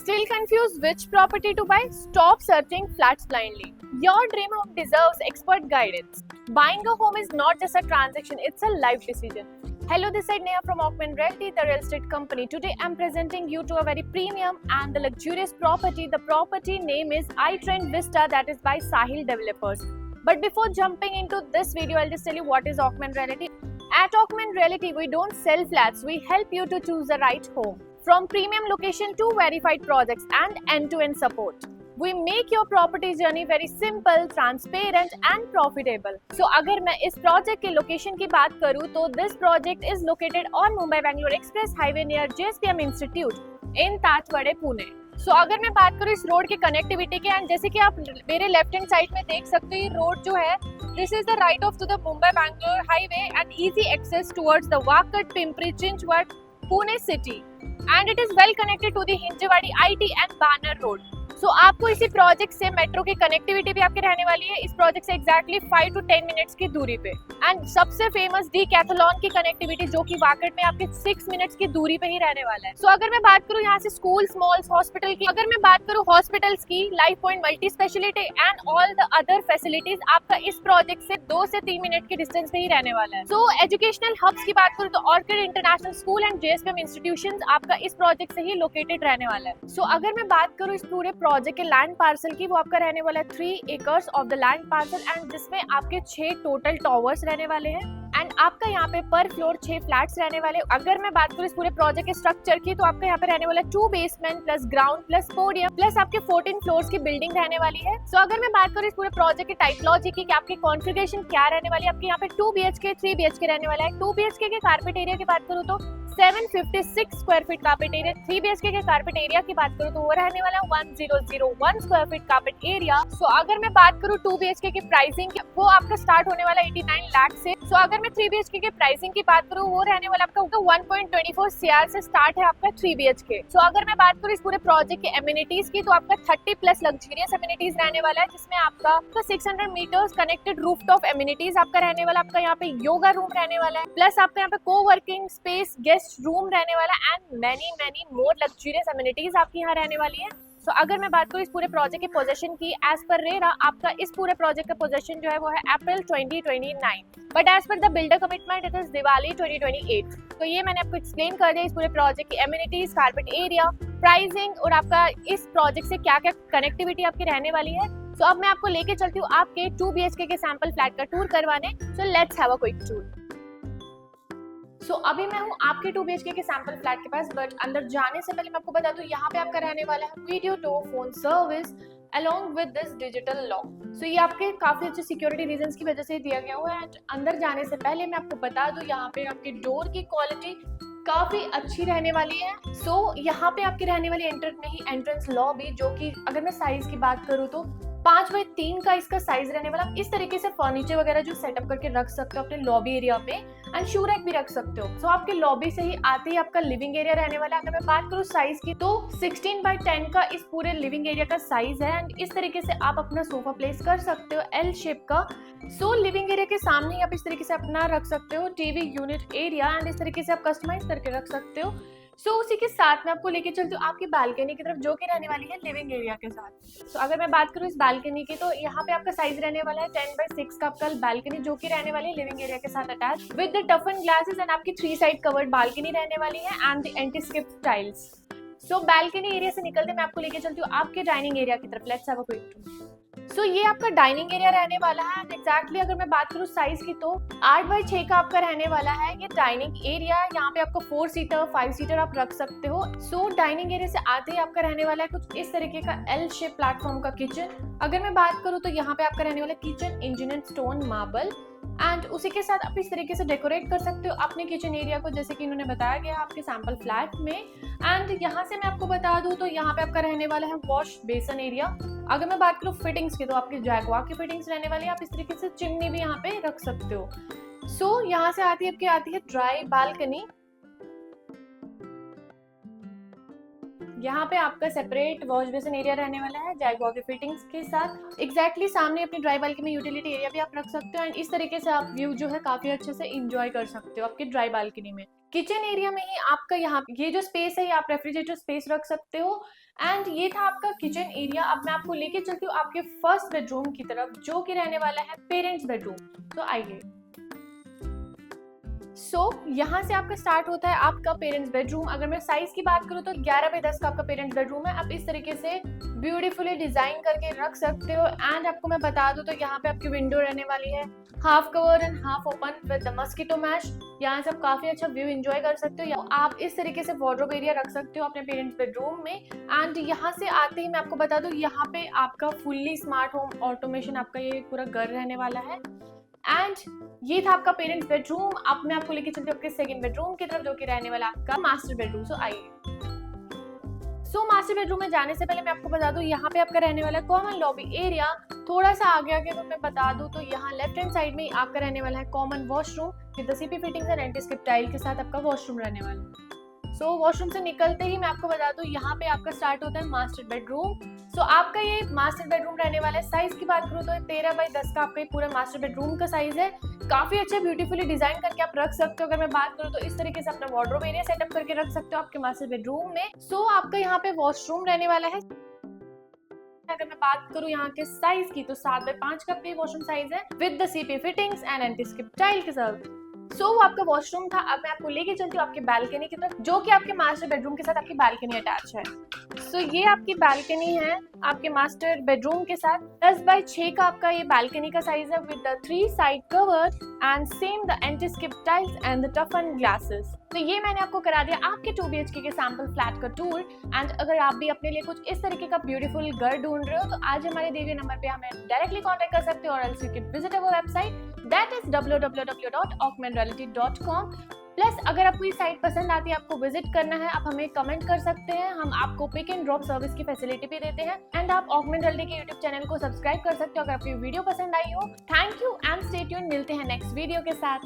Still confused which property to buy? Stop searching flats blindly. Your dream home deserves expert guidance. Buying a home is not just a transaction, it's a life decision. Hello, this is Neha from Augment Realty, the real estate company. Today I'm presenting you to a very premium and the luxurious property. The property name is iTrend Vista, that is by Sahil Developers. But before jumping into this video, I'll just tell you what is Augment Realty. At Augment Realty, we don't sell flats, we help you to choose the right home. From premium location to verified projects and end-to-end support. We make your property journey very simple, transparent and profitable. So अगर मैं इस project के location की बात करूँ तो this project is located on Mumbai-Bangalore Express Highway near JSPM Institute in ताजवाड़े, Pune. So अगर मैं बात करूँ इस रोड की कनेक्टिविटी के, एंड जैसे कि आप मेरे लेफ्ट हैंड साइड में देख सकते हो, ये रोड जो है this is the right of to the मुंबई-बैंगलोर highway and easy access towards the Wakad, Pimpri Chinchwad, Pune city. And it is well connected to the Hinjewadi IT and Banner Road. So आपको इसी project से मेट्रो की कनेक्टिविटी भी आपके रहने वाली है. इस प्रोजेक्ट से एग्जैक्टली 5 to 10 मिनट्स की दूरी पे. एंड सबसे फेमस डीकैथलॉन की कनेक्टिविटी जो कि वाकड में आपके 6 मिनट्स की दूरी पे ही रहने वाला है. सो अगर मैं बात करूँ यहाँ से स्कूल्स, मॉल्स, हॉस्पिटल की, अगर मैं बात करूँ हॉस्पिटल्स की, life point multi speciality and all the other facilities आपका इस प्रोजेक्ट से 2 से 3 मिनट के डिस्टेंस पे ही रहने वाला है. सो एजुकेशनल हब्स की बात करूँ तो orchid international school and JSPM institutions आपका इस प्रोजेक्ट से ही लोकेटेड रहने वाला है. सो अगर मैं बात करूँ इस पूरे प्रोजेक्ट के लैंड पार्सल की, वो आपका रहने वाला है 3 acres of the land parcel and जिसमें आपके 6 टोटल टॉवर्स रहने वाले हैं एंड आपका यहाँ पे पर फ्लोर 6 फ्लैट्स रहने वाले. अगर मैं बात करूँ इस पूरे प्रोजेक्ट के स्ट्रक्चर की तो आपका यहाँ पे रहने वाला है 2 basement plus ground plus podium plus आपके 14 फ्लोर्स की बिल्डिंग रहने वाली है. सो अगर मैं बात करूँ इस पूरे प्रोजेक्ट की टाइपोलॉजी की कि आपकी कॉन्फ़िगरेशन क्या रहने वाली है, आपके यहाँ पे 2 BHK 3 BHK रहने वाला है. 2 BHK के कारपेट एरिया की बात करूँ तो 756 square feet carpet area. 3 BHK के कारपेट एरिया की बात करूँ तो वो रहने वाला है 1001 स्क्वायर फीट कारपेट एरिया. सो अगर मैं बात करूँ 2 BHK की प्राइसिंग, वो आपका स्टार्ट होने वाला 89 लाख से. सो अगर मैं 3 BHK के प्राइसिंग की बात करूँ वो रहने वाला आपका 1.24 CR से स्टार्ट है आपका 3 BHK. सो अगर मैं बात करूँ इस पूरे प्रोजेक्ट के एमिनिटीज की तो आपका 30 प्लस लग्जरियस एमिनिटीज रहने वाला है, जिसमें आपका 600 मीटर्स कनेक्टेड रूफटॉप एमिनिटीज आपका रहने वाला. आपका यहाँ पे योगा रूम रहने वाला है, प्लस आपका यहाँ पे कोवर्किंग स्पेस, गेस्ट रूम रहने वाला and many more luxurious amenities आपकी यहाँ रहने वाली है. सो अगर मैं बात करूँ इस पूरे प्रोजेक्ट के पोजीशन की, एज पर रेरा आपका इस पूरे प्रोजेक्ट का पोजीशन जो है वो है April 2029, but as per the builder commitment it is Diwali 2028. तो ये मैंने आपको एक्सप्लेन कर दिया इस पूरे प्रोजेक्ट की एमिनिटीज, कारपेट एरिया, प्राइसिंग और आपका इस प्रोजेक्ट से क्या क्या कनेक्टिविटी आपकी रहने वाली है. सो अब मैं आपको लेके चलती हूँ आपके 2 BHK के सैंपल फ्लैट का टूर करवाने. So let's have a quick tour. So अभी मैं हूँ आपके 2 BHK के सैंपल फ्लैट के पास, बट अंदर जाने से पहले मैं आपको बता दूं यहाँ पे आपका रहने वाला है video door phone service along with this digital lock. So ये आपके काफी अच्छे सिक्योरिटी रीजंस की वजह से दिया गया हुआ है. अंदर जाने से पहले मैं आपको बता दूं यहाँ पे आपके डोर की क्वालिटी काफी अच्छी रहने वाली है. सो यहाँ पे आपकी रहने वाली एंटर में ही एंट्रेंस लॉबी, जो कि अगर मैं साइज की बात करूँ तो 5x3 का इसका साइज रहने वाला. इस तरीके से फर्नीचर वगैरह जो सेटअप करके रख सकते हो अपने लॉबी एरिया पे एंड शू रैक भी रख सकते हो. सो आपके लॉबी से ही आते ही आपका लिविंग एरिया रहने वाला है. अगर मैं बात करूँ साइज की तो 16x10 का इस पूरे लिविंग एरिया का साइज है एंड इस तरीके से आप अपना सोफा प्लेस कर सकते हो L शेप का. सो लिविंग एरिया के सामने ही आप इस तरीके से अपना रख सकते हो टीवी यूनिट एरिया एंड इस तरीके से आप कस्टमाइज करके रख सकते हो. सो उसी के साथ में आपको लेके चलती हूँ आपकी बालकनी की तरफ, जो कि रहने वाली है लिविंग एरिया के साथ. सो अगर मैं बात करूँ इस बालकनी की तो यहाँ पे आपका साइज रहने वाला है 10x6 का आपका बालकनी, जो कि रहने वाली है लिविंग एरिया के साथ attach with the टफन glasses and आपकी 3 साइड कवर्ड बालकनी रहने वाली है and the anti skip tiles. So balcony area से निकलते मैं आपको लेके चलती हूँ आपके डाइनिंग एरिया की तरफ. Let's have a quick tour. So ये आपका डाइनिंग एरिया रहने वाला है एंड एग्जैक्टली अगर मैं बात करूँ साइज की तो 8x6 का आपका रहने वाला है ये डाइनिंग एरिया. यहाँ पे आपको 4 सीटर 5 सीटर आप रख सकते हो. सो डाइनिंग एरिया से आते ही आपका रहने वाला है कुछ इस तरीके का L शेप प्लेटफॉर्म का किचन. अगर मैं बात करूँ तो यहाँ पे आपका रहने वाला kitchen engineered stone marble and उसी के साथ आप इस तरीके से डेकोरेट कर सकते हो अपने किचन एरिया को, जैसे कि इन्होंने बताया गया आपके सैंपल फ्लैट में. एंड यहाँ से मैं आपको बता दूं तो यहाँ पे आपका रहने वाला है वॉश बेसन एरिया. अगर मैं बात करूँ फिटिंग्स की तो आपकी जैगवार की फिटिंग्स रहने वाली है. आप इस तरीके से चिमनी भी यहाँ पे रख सकते हो. सो यहाँ से आती है ड्राई बालकनी. यहाँ पे आपका सेपरेट वॉश बेसिन एरिया रहने वाला है जैगुआर के फिटिंग्स के साथ। एग्जैक्टली सामने अपनी ड्राई बाल्कनी में यूटिलिटी एरिया भी आप रख सकते हो एंड इस तरीके से आप व्यू जो है काफी अच्छे से इंजॉय कर सकते हो आपकी ड्राई बाल्कनी में। किचन एरिया में ही आपका यहाँ ये जो स्पेस है, आप रेफ्रिजरेटर स्पेस रख सकते हो। एंड ये था आपका किचन एरिया। अब मैं आपको लेके चलती हूँ आपके फर्स्ट बेडरूम की तरफ, जो कि रहने वाला है पेरेंट्स बेडरूम। तो आइए। यहाँ से आपका स्टार्ट होता है आपका पेरेंट्स बेडरूम। अगर मैं साइज की बात करूँ तो 11x10 का आपका पेरेंट्स बेडरूम है। आप इस तरीके से ब्यूटीफुली डिजाइन करके रख सकते हो। एंड आपको मैं बता दूं तो यहाँ पे आपकी विंडो रहने वाली है half cover and half open with the mosquito mesh. यहाँ से आप काफी अच्छा व्यू एंजॉय कर सकते हो। आप इस तरीके से वार्डरोब एरिया रख सकते हो अपने पेरेंट्स बेडरूम में। एंड यहाँ से आते ही मैं आपको बता दूं, यहाँ पे आपका फुल्ली स्मार्ट होम ऑटोमेशन आपका ये पूरा घर रहने वाला है। एंड ये था आपका पेरेंट्स बेडरूम। अब मैं आपको लेके चलती हूँ आपके सेकंड बेडरूम की तरफ, जो कि रहने वाला आपका मास्टर बेडरूम। सो आइए। मास्टर बेडरूम में जाने से पहले मैं आपको बता दूं, यहाँ पे आपका रहने वाला कॉमन लॉबी एरिया। थोड़ा सा आगे अगर मैं बता दूं तो यहाँ लेफ्ट हैंड साइड में आपका रहने वाला है common washroom with the CP fittings and anti skip tile के साथ आपका वॉशरूम रहने वाला है। वॉशरूम से निकलते ही मैं आपको बता दूं, यहाँ पे आपका स्टार्ट होता है मास्टर बेडरूम। आपका ये मास्टर बेडरूम रहने वाला है। साइज की बात करूँ तो 13x10 का आपका ये पूरा मास्टर बेडरूम का साइज है। काफी अच्छा ब्यूटीफुली डिजाइन करके आप रख सकते हो। अगर मैं बात करूँ तो इस तरीके से अपना वार्डरोब एरिया सेटअप करके रख सकते हो आपके मास्टर बेडरूम में। आपका यहाँ पे वॉशरूम रहने वाला है। अगर मैं बात करूँ यहाँ के साइज की तो 7x5 का आपका वॉशरूम साइज है with the CP fittings and anti skip tile के साथ। वो आपका वॉशरूम था। अब मैं आपको लेके चलती हूँ आपके बालकनी की तरफ, जो कि आपके मास्टर बेडरूम के साथ आपकी बालकनी अटैच है। ये आपकी बालकनी है आपके मास्टर बेडरूम के साथ। 10x6 का आपका ये बालकनी का साइज है with the 3 side cover and same the anti skip tiles and the टफन glasses. ये मैंने आपको करा दिया आपके 2 BHK के सैंपल फ्लैट का टूर। एंड अगर आप भी अपने लिए कुछ इस तरीके का ब्यूटीफुल घर ढूंढ रहे हो तो आज हमारे दिए गए नंबर पे हमें डायरेक्टली कांटेक्ट कर सकते हो, और else you can visit our website that is www.augmentreality.com। Plus अगर आपको ये साइट पसंद आती है, आपको विजिट करना है, आप हमें कमेंट कर सकते हैं। हम आपको पिक एंड ड्रॉप सर्विस की फैसिलिटी भी देते हैं। एंड आप ऑगमेंट रियलिटी के यूट्यूब चैनल को सब्सक्राइब कर सकते हो अगर आपको वीडियो पसंद आई हो। Thank you and stay tuned. मिलते हैं नेक्स्ट वीडियो के साथ।